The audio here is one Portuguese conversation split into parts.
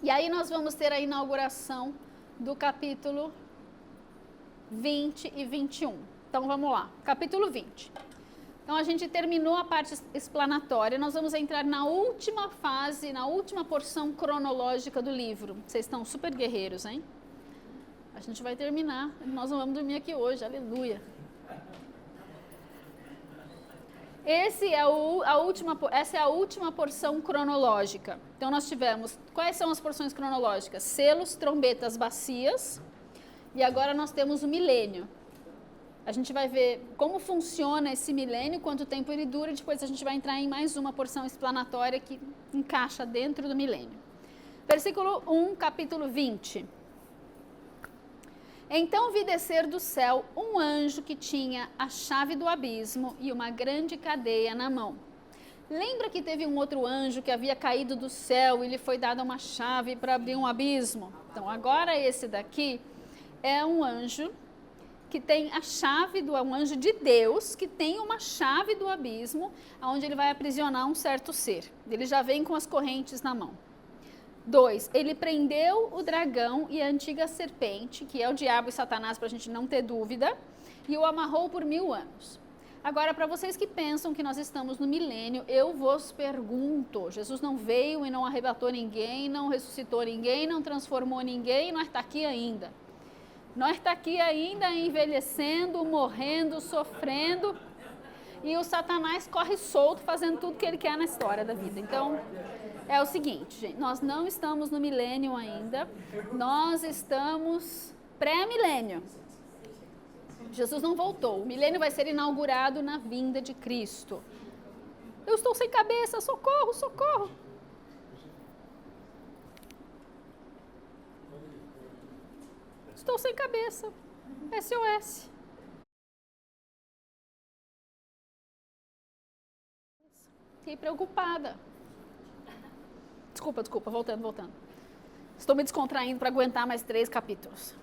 E aí nós vamos ter a inauguração do capítulo 20 e 21. Então vamos lá, capítulo 20. Então a gente terminou a parte explanatória, nós vamos entrar na última fase, na última porção cronológica do livro. Vocês estão super guerreiros, hein? A gente vai terminar, nós não vamos dormir aqui hoje, aleluia. Essa é a última porção cronológica. Então nós tivemos, quais são as porções cronológicas? Selos, trombetas, bacias, e agora nós temos o milênio. A gente vai ver como funciona esse milênio, quanto tempo ele dura, e depois a gente vai entrar em mais uma porção explanatória que encaixa dentro do milênio. Versículo 1, capítulo 20. Então vi descer do céu um anjo que tinha a chave do abismo e uma grande cadeia na mão. Lembra que teve um outro anjo que havia caído do céu e lhe foi dada uma chave para abrir um abismo? Então agora esse daqui é um anjo que tem a chave, um anjo de Deus, que tem uma chave do abismo, onde ele vai aprisionar um certo ser. Ele já vem com as correntes na mão. 2, ele prendeu o dragão e a antiga serpente, que é o diabo e Satanás, para a gente não ter dúvida, e o amarrou por 1000 anos. Agora, para vocês que pensam que nós estamos no milênio, eu vos pergunto, Jesus não veio e não arrebatou ninguém, não ressuscitou ninguém, não transformou ninguém, nós está aqui ainda. Nós está aqui ainda envelhecendo, morrendo, sofrendo, e o Satanás corre solto fazendo tudo que ele quer na história da vida. Então, é o seguinte, gente, nós não estamos no milênio ainda, nós estamos pré-milênio. Jesus não voltou, o milênio vai ser inaugurado na vinda de Cristo. Eu estou sem cabeça, socorro, socorro. Estou sem cabeça, SOS. Fiquei preocupada. Desculpa, voltando. Estou me descontraindo para aguentar mais 3 capítulos.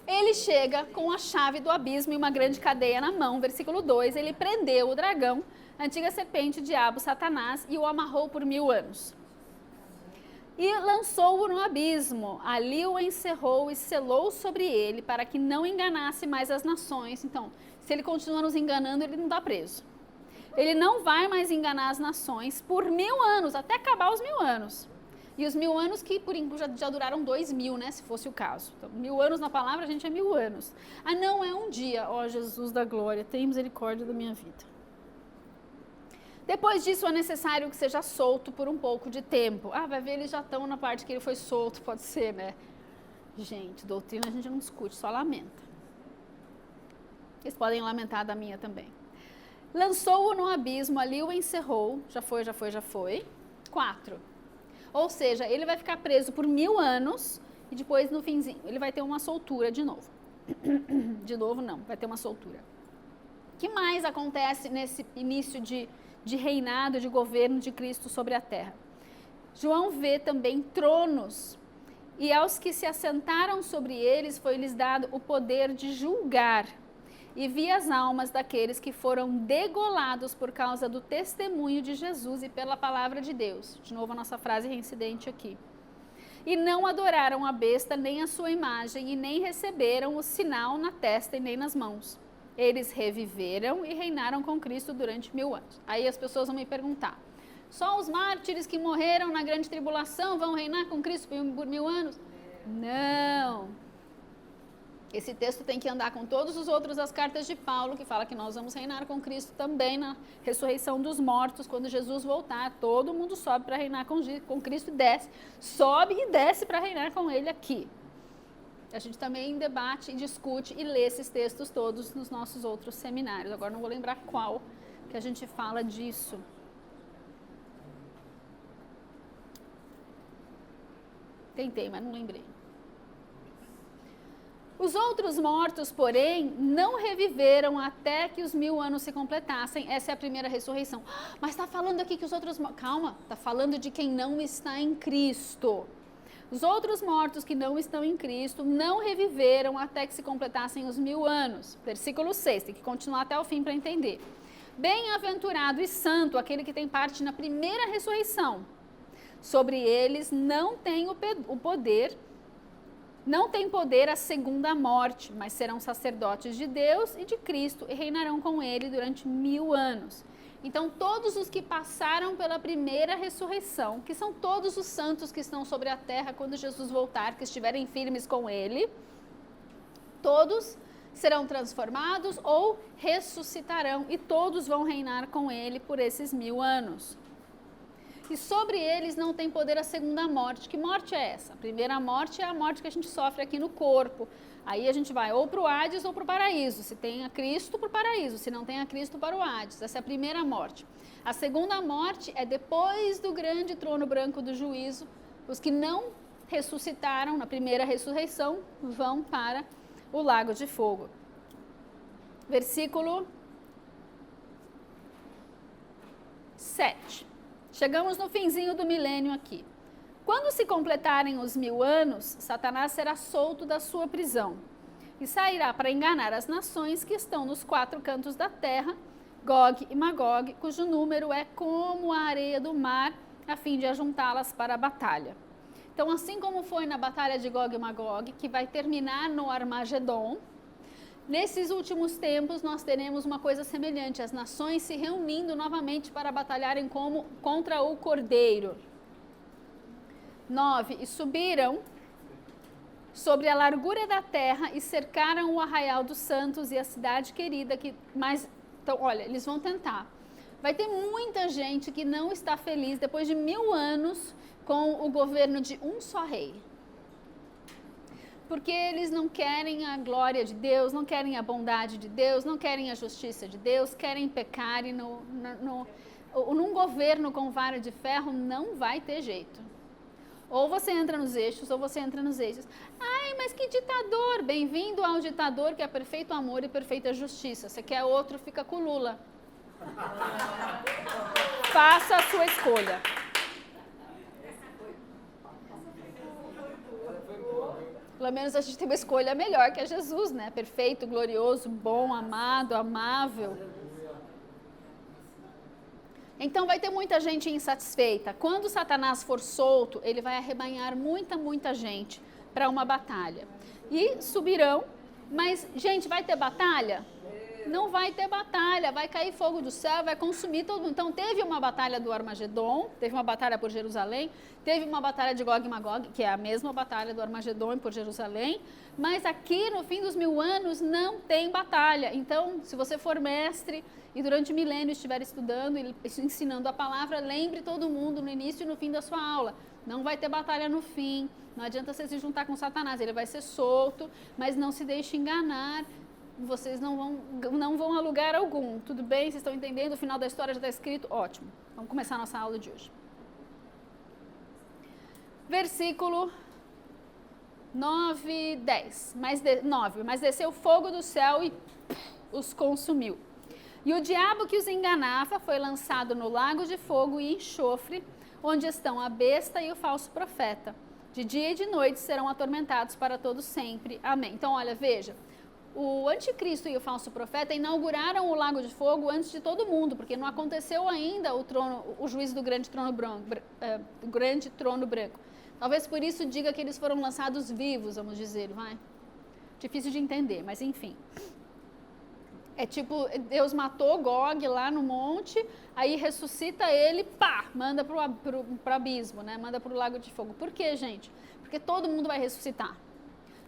Ele chega com a chave do abismo e uma grande cadeia na mão, versículo 2, ele prendeu o dragão, a antiga serpente, o diabo, Satanás, e o amarrou por 1000 anos. E lançou-o no abismo, ali o encerrou e selou sobre ele, para que não enganasse mais as nações. Então, se ele continua nos enganando, ele não está preso. Ele não vai mais enganar as nações por 1000 anos, até acabar os 1000 anos. E os 1000 anos que por enquanto já duraram 2000, né, se fosse o caso. Então, 1000 anos na palavra, a gente é 1000 anos. Ah, não, é um dia. Ó, Jesus da glória, tem misericórdia da minha vida. Depois disso, é necessário que seja solto por um pouco de tempo. Ah, vai ver, eles já estão na parte que ele foi solto, pode ser, né? Gente, doutrina a gente não discute, só lamenta. Eles podem lamentar da minha também. Lançou-o no abismo, ali o encerrou. Já foi. 4. Ou seja, ele vai ficar preso por 1000 anos e depois, no finzinho, ele vai ter uma soltura de novo. De novo, não, vai ter uma soltura. O que mais acontece nesse início de reinado, de governo de Cristo sobre a terra? João vê também tronos, e aos que se assentaram sobre eles foi-lhes dado o poder de julgar, e vi as almas daqueles que foram degolados por causa do testemunho de Jesus e pela palavra de Deus. De novo a nossa frase reincidente aqui. E não adoraram a besta, nem a sua imagem, e nem receberam o sinal na testa e nem nas mãos. Eles reviveram e reinaram com Cristo durante 1000 anos. Aí as pessoas vão me perguntar, só os mártires que morreram na grande tribulação vão reinar com Cristo por 1000 anos? Não. Esse texto tem que andar com todos os outros das cartas de Paulo, que fala que nós vamos reinar com Cristo também na ressurreição dos mortos, quando Jesus voltar, todo mundo sobe para reinar com Cristo e desce, sobe e desce para reinar com ele aqui. A gente também debate e discute e lê esses textos todos nos nossos outros seminários. Agora não vou lembrar qual que a gente fala disso. Tentei, mas não lembrei. Os outros mortos, porém, não reviveram até que os 1000 anos se completassem. Essa é a primeira ressurreição. Mas está falando aqui que os outros... Calma, está falando de quem não está em Cristo. Os outros mortos que não estão em Cristo não reviveram até que se completassem os 1000 anos. Versículo 6, tem que continuar até o fim para entender. Bem-aventurado e santo aquele que tem parte na primeira ressurreição. Sobre eles não tem o poder, não tem poder a segunda morte, mas serão sacerdotes de Deus e de Cristo e reinarão com ele durante 1000 anos. Então, todos os que passaram pela primeira ressurreição, que são todos os santos que estão sobre a terra quando Jesus voltar, que estiverem firmes com ele, todos serão transformados ou ressuscitarão e todos vão reinar com ele por esses 1000 anos. E sobre eles não tem poder a segunda morte. Que morte é essa? A primeira morte é a morte que a gente sofre aqui no corpo. Aí a gente vai ou para o Hades ou para o paraíso. Se tem a Cristo, para o paraíso. Se não tem a Cristo, para o Hades. Essa é a primeira morte. A segunda morte é depois do grande trono branco do juízo. Os que não ressuscitaram na primeira ressurreição vão para o lago de fogo. Versículo 7. Chegamos no finzinho do milênio aqui. Quando se completarem os 1000 anos, Satanás será solto da sua prisão e sairá para enganar as nações que estão nos 4 cantos da terra, Gog e Magog, cujo número é como a areia do mar, a fim de ajuntá-las para a batalha. Então, assim como foi na batalha de Gog e Magog, que vai terminar no Armagedon, nesses últimos tempos nós teremos uma coisa semelhante, as nações se reunindo novamente para batalharem contra o Cordeiro. 9. E subiram sobre a largura da terra e cercaram o arraial dos santos e a cidade querida. Então, olha, eles vão tentar. Vai ter muita gente que não está feliz depois de 1000 anos com o governo de um só rei. Porque eles não querem a glória de Deus, não querem a bondade de Deus, não querem a justiça de Deus, querem pecar e num governo com vara de ferro não vai ter jeito. Ou você entra nos eixos, ou você entra nos eixos. Ai, mas que ditador! Bem-vindo ao ditador que é perfeito amor e perfeita justiça. Você quer outro, fica com Lula. Faça a sua escolha. Pelo menos a gente tem uma escolha melhor que é Jesus, né? Perfeito, glorioso, bom, amado, amável. Então vai ter muita gente insatisfeita. Quando Satanás for solto, ele vai arrebanhar muita gente para uma batalha. E subirão, mas, gente, vai ter batalha? Não vai ter batalha, vai cair fogo do céu, vai consumir todo mundo. Então teve uma batalha do Armagedon, teve uma batalha por Jerusalém, teve uma batalha de Gog e Magog, que é a mesma batalha do Armagedon e por Jerusalém, mas aqui no fim dos 1000 anos não tem batalha. Então, se você for mestre e durante milênio estiver estudando e ensinando a palavra, lembre todo mundo no início e no fim da sua aula. Não vai ter batalha no fim, não adianta você se juntar com Satanás, ele vai ser solto, mas não se deixe enganar. Vocês não vão a lugar algum, tudo bem? Vocês estão entendendo? O final da história já está escrito? Ótimo. Vamos começar a nossa aula de hoje. Versículo 9, 10. 9. Mas desceu fogo do céu e os consumiu. E o diabo que os enganava foi lançado no lago de fogo e enxofre, onde estão a besta e o falso profeta. De dia e de noite serão atormentados para todo sempre. Amém. Então, olha, veja. O anticristo e o falso profeta inauguraram o lago de fogo antes de todo mundo, porque não aconteceu ainda o juízo do grande trono branco. Talvez por isso diga que eles foram lançados vivos, vamos dizer, vai? Difícil de entender, mas enfim. É tipo, Deus matou Gog lá no monte, aí ressuscita ele, pá, manda pro abismo, né? Manda pro lago de fogo. Por quê, gente? Porque todo mundo vai ressuscitar.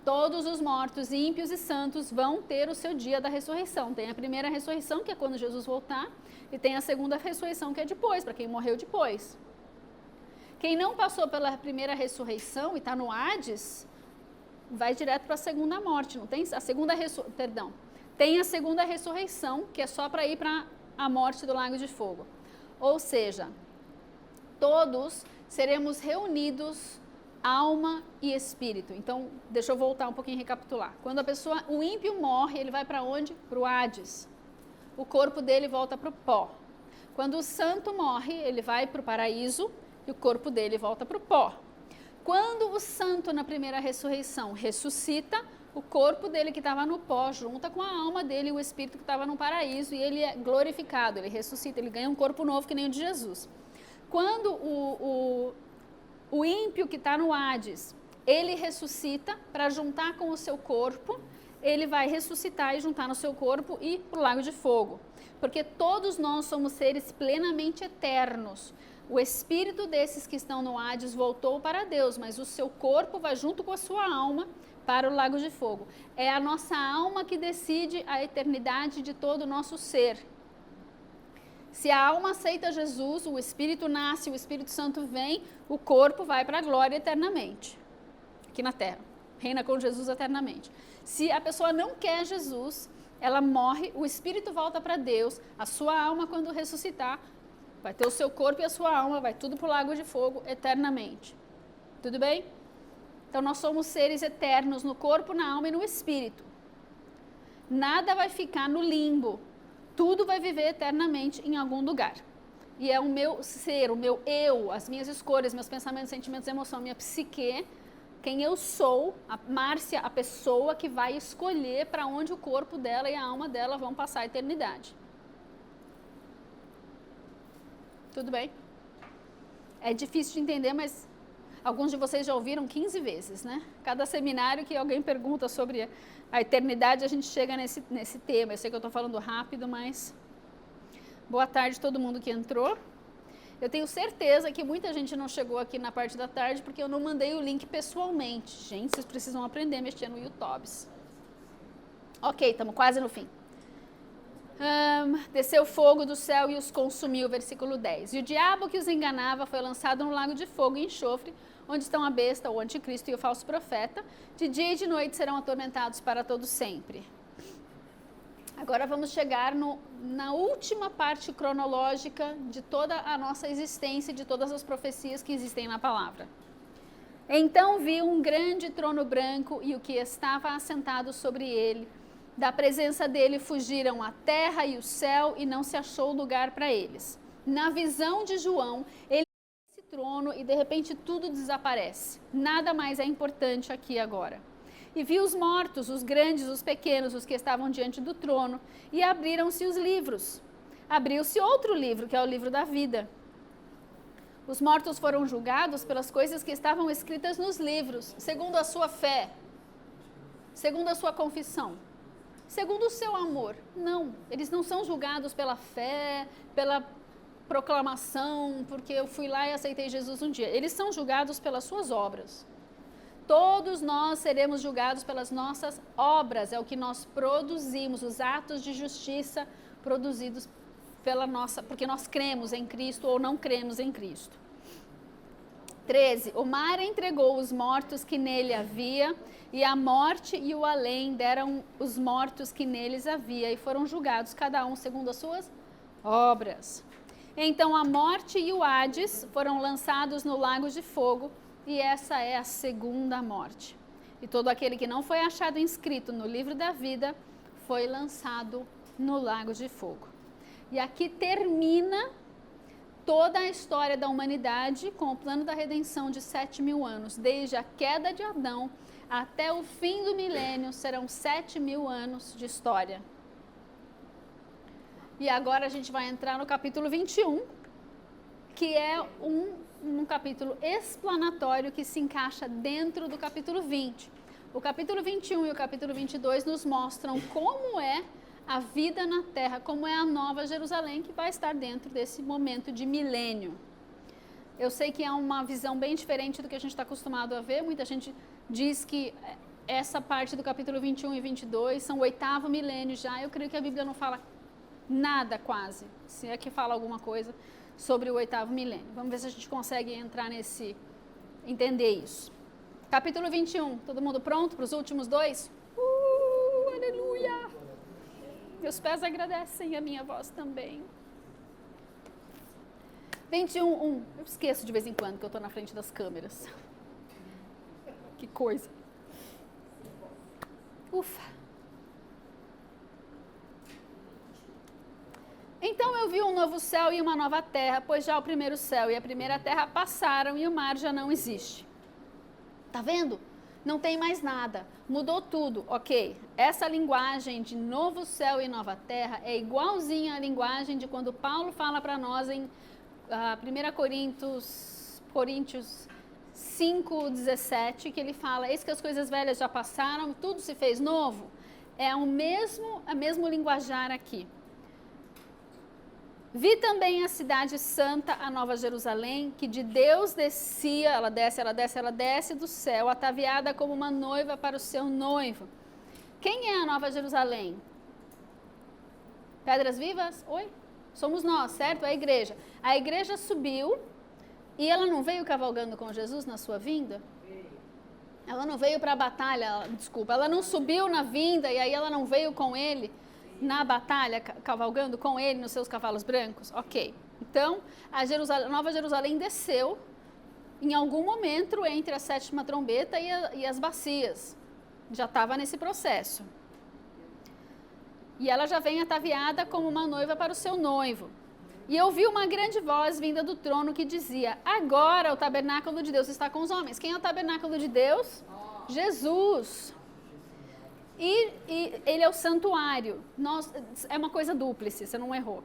Todos os mortos, ímpios e santos vão ter o seu dia da ressurreição. Tem a primeira ressurreição, que é quando Jesus voltar, e tem a segunda ressurreição, que é depois, para quem morreu depois. Quem não passou pela primeira ressurreição e está no Hades, vai direto para a segunda morte. Não tem a segunda tem a segunda ressurreição, que é só para ir para a morte do lago de fogo. Ou seja, todos seremos reunidos alma e espírito. Então, deixa eu voltar um pouquinho e recapitular. Quando o ímpio morre, ele vai para onde? Para o Hades. O corpo dele volta para o pó. Quando o santo morre, ele vai para o paraíso e o corpo dele volta para o pó. Quando o santo, na primeira ressurreição, ressuscita, o corpo dele que estava no pó junta com a alma dele e o espírito que estava no paraíso, e ele é glorificado, ele ressuscita, ele ganha um corpo novo que nem o de Jesus. Quando o ímpio que está no Hades, ele ressuscita para juntar com o seu corpo, ele vai ressuscitar e juntar no seu corpo e ir para o lago de fogo. Porque todos nós somos seres plenamente eternos. O espírito desses que estão no Hades voltou para Deus, mas o seu corpo vai junto com a sua alma para o lago de fogo. É a nossa alma que decide a eternidade de todo o nosso ser. Se a alma aceita Jesus, o Espírito nasce, o Espírito Santo vem, o corpo vai para a glória eternamente, aqui na terra, reina com Jesus eternamente. Se a pessoa não quer Jesus, ela morre, o Espírito volta para Deus, a sua alma quando ressuscitar, vai ter o seu corpo e a sua alma, vai tudo para o lago de fogo eternamente. Tudo bem? Então nós somos seres eternos no corpo, na alma e no espírito. Nada vai ficar no limbo. Tudo vai viver eternamente em algum lugar. E é o meu ser, o meu eu, as minhas escolhas, meus pensamentos, sentimentos, emoção, minha psique, quem eu sou, a Márcia, a pessoa que vai escolher para onde o corpo dela e a alma dela vão passar a eternidade. Tudo bem? É difícil de entender, mas alguns de vocês já ouviram 15 vezes, né? Cada seminário que alguém pergunta sobre a eternidade, a gente chega nesse tema. Eu sei que eu estou falando rápido, mas boa tarde a todo mundo que entrou. Eu tenho certeza que muita gente não chegou aqui na parte da tarde porque eu não mandei o link pessoalmente. Gente, vocês precisam aprender a mexer no YouTube. Ok, estamos quase no fim. Desceu fogo do céu e os consumiu, versículo 10. E o diabo que os enganava foi lançado no lago de fogo e enxofre, onde estão a besta, o anticristo e o falso profeta. De dia e de noite serão atormentados para todo sempre. Agora vamos chegar na última parte cronológica de toda a nossa existência, de todas as profecias que existem na palavra. Então vi um grande trono branco e o que estava assentado sobre ele. Da presença dele fugiram a terra e o céu e não se achou lugar para eles. Na visão de João, ele vê esse trono e de repente tudo desaparece. Nada mais é importante aqui agora. E vi os mortos, os grandes, os pequenos, os que estavam diante do trono, e abriram-se os livros. Abriu-se outro livro, que é o livro da vida. Os mortos foram julgados pelas coisas que estavam escritas nos livros, segundo a sua fé, segundo a sua confissão, segundo o seu amor. Não, eles não são julgados pela fé, pela proclamação, porque eu fui lá e aceitei Jesus um dia. Eles são julgados pelas suas obras. Todos nós seremos julgados pelas nossas obras, é o que nós produzimos, os atos de justiça produzidos porque nós cremos em Cristo ou não cremos em Cristo. 13. O mar entregou os mortos que nele havia, e a morte e o além deram os mortos que neles havia, e foram julgados cada um segundo as suas obras. Então a morte e o Hades foram lançados no lago de fogo, e essa é a segunda morte. E todo aquele que não foi achado inscrito no livro da vida foi lançado no lago de fogo. E aqui termina toda a história da humanidade com o plano da redenção de 7.000 anos. Desde a queda de Adão até o fim do milênio serão 7.000 anos de história. E agora a gente vai entrar no capítulo 21, que é um capítulo explanatório que se encaixa dentro do capítulo 20. O capítulo 21 e o capítulo 22 nos mostram como é a vida na Terra, como é a Nova Jerusalém que vai estar dentro desse momento de milênio. Eu sei que é uma visão bem diferente do que a gente está acostumado a ver. Muita gente diz que essa parte do capítulo 21 e 22 são o 8º milênio já. Eu creio que a Bíblia não fala nada quase, se é que fala alguma coisa sobre o 8º milênio. Vamos ver se a gente consegue entrar entender isso. Capítulo 21, todo mundo pronto para os últimos dois? Aleluia! Meus pés agradecem, a minha voz também. 21:1. Eu esqueço de vez em quando que eu estou na frente das câmeras. Que coisa. Ufa. Então eu vi um novo céu e uma nova terra, pois já o primeiro céu e a primeira terra passaram e o mar já não existe. Tá vendo? Não tem mais nada, mudou tudo, ok. Essa linguagem de novo céu e nova terra é igualzinha à linguagem de quando Paulo fala para nós em 1 Coríntios 5:17, que ele fala, eis que as coisas velhas já passaram, tudo se fez novo. É a mesmo linguajar aqui. Vi também a cidade santa, a Nova Jerusalém, que de Deus descia, ela desce do céu, ataviada como uma noiva para o seu noivo. Quem é a Nova Jerusalém? Pedras Vivas? Oi? Somos nós, certo? A igreja. A igreja subiu e ela não veio cavalgando com Jesus na sua vinda? Ela não veio para a batalha, desculpa, ela não subiu na vinda e aí ela não veio com ele na batalha, cavalgando com ele nos seus cavalos brancos? Ok. Então, a Nova Jerusalém desceu em algum momento entre a 7ª trombeta e as bacias. Já estava nesse processo. E ela já vem ataviada como uma noiva para o seu noivo. E eu vi uma grande voz vinda do trono que dizia, agora o tabernáculo de Deus está com os homens. Quem é o tabernáculo de Deus? Jesus. E ele é o santuário. É uma coisa dúplice, você não errou.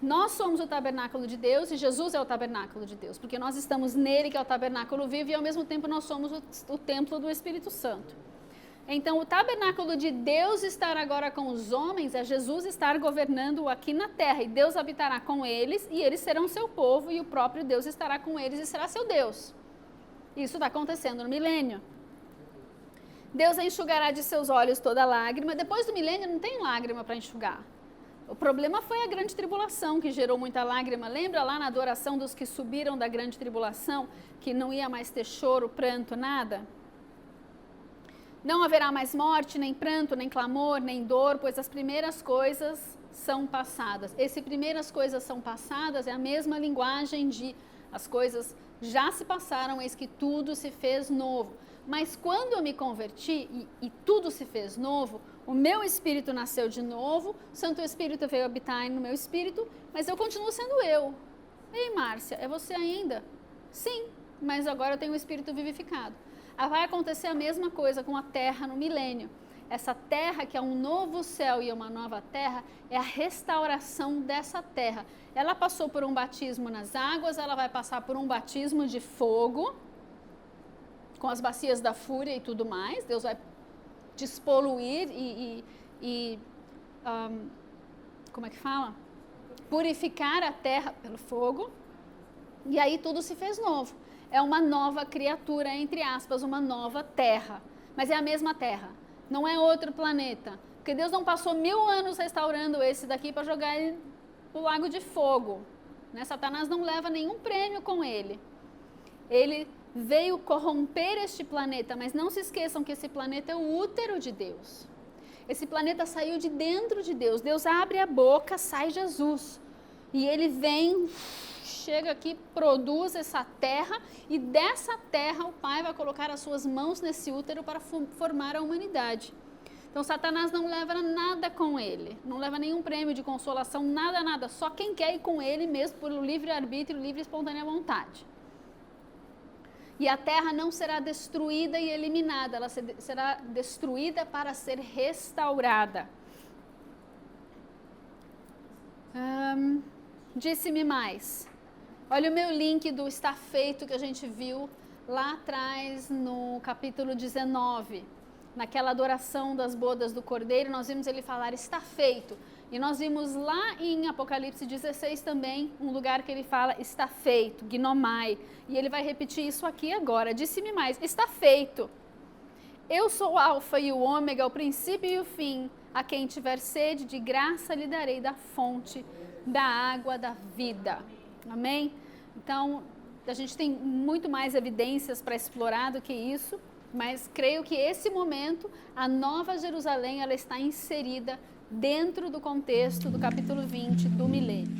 Nós somos o tabernáculo de Deus e Jesus é o tabernáculo de Deus, porque nós estamos nele, que é o tabernáculo vivo, e ao mesmo tempo nós somos o templo do Espírito Santo. Então, o tabernáculo de Deus estar agora com os homens é Jesus estar governando aqui na terra, e Deus habitará com eles, e eles serão seu povo, e o próprio Deus estará com eles e será seu Deus. Isso está acontecendo no milênio. Deus enxugará de seus olhos toda lágrima. Depois do milênio não tem lágrima para enxugar. O problema foi a grande tribulação que gerou muita lágrima. Lembra lá na adoração dos que subiram da grande tribulação, que não ia mais ter choro, pranto, nada? Não haverá mais morte, nem pranto, nem clamor, nem dor, pois as primeiras coisas são passadas. Esse primeiras coisas são passadas é a mesma linguagem de as coisas já se passaram, eis que tudo se fez novo. Mas quando eu me converti e tudo se fez novo, o meu espírito nasceu de novo, o Santo Espírito veio habitar no meu espírito, mas eu continuo sendo eu. Ei, Márcia, é você ainda? Sim, mas agora eu tenho o espírito vivificado. Vai acontecer a mesma coisa com a terra no milênio. Essa terra, que é um novo céu e uma nova terra, é a restauração dessa terra. Ela passou por um batismo nas águas, ela vai passar por um batismo de fogo, com as bacias da fúria e tudo mais. Deus vai despoluir como é que fala? Purificar a terra pelo fogo. E aí tudo se fez novo. É uma nova criatura, entre aspas, uma nova terra. Mas é a mesma terra, não é outro planeta. Porque Deus não passou 1000 anos restaurando esse daqui para jogar ele no lago de fogo. Né? Satanás não leva nenhum prêmio com ele. Ele veio corromper este planeta, mas não se esqueçam que esse planeta é o útero de Deus. Esse planeta saiu de dentro de Deus. Deus abre a boca, sai Jesus. E ele vem, chega aqui, produz essa terra, e dessa terra o Pai vai colocar as suas mãos nesse útero para formar a humanidade. Então Satanás não leva nada com ele, não leva nenhum prêmio de consolação, nada, só quem quer ir com ele mesmo por livre-arbítrio, livre e espontânea vontade. E a terra não será destruída e eliminada, ela será destruída para ser restaurada. Disse-me mais. Olha o meu link do Está Feito que a gente viu lá atrás no capítulo 19. Naquela adoração das bodas do Cordeiro, nós vimos ele falar está feito. E nós vimos lá em Apocalipse 16 também, um lugar que ele fala está feito, gnomai. E ele vai repetir isso aqui agora. Disse-me mais, está feito. Eu sou o alfa e o ômega, o princípio e o fim. A quem tiver sede, de graça lhe darei da fonte da água da vida. Amém? Então, a gente tem muito mais evidências para explorar do que isso, mas creio que esse momento, a Nova Jerusalém, ela está inserida dentro do contexto do capítulo 20 do milênio.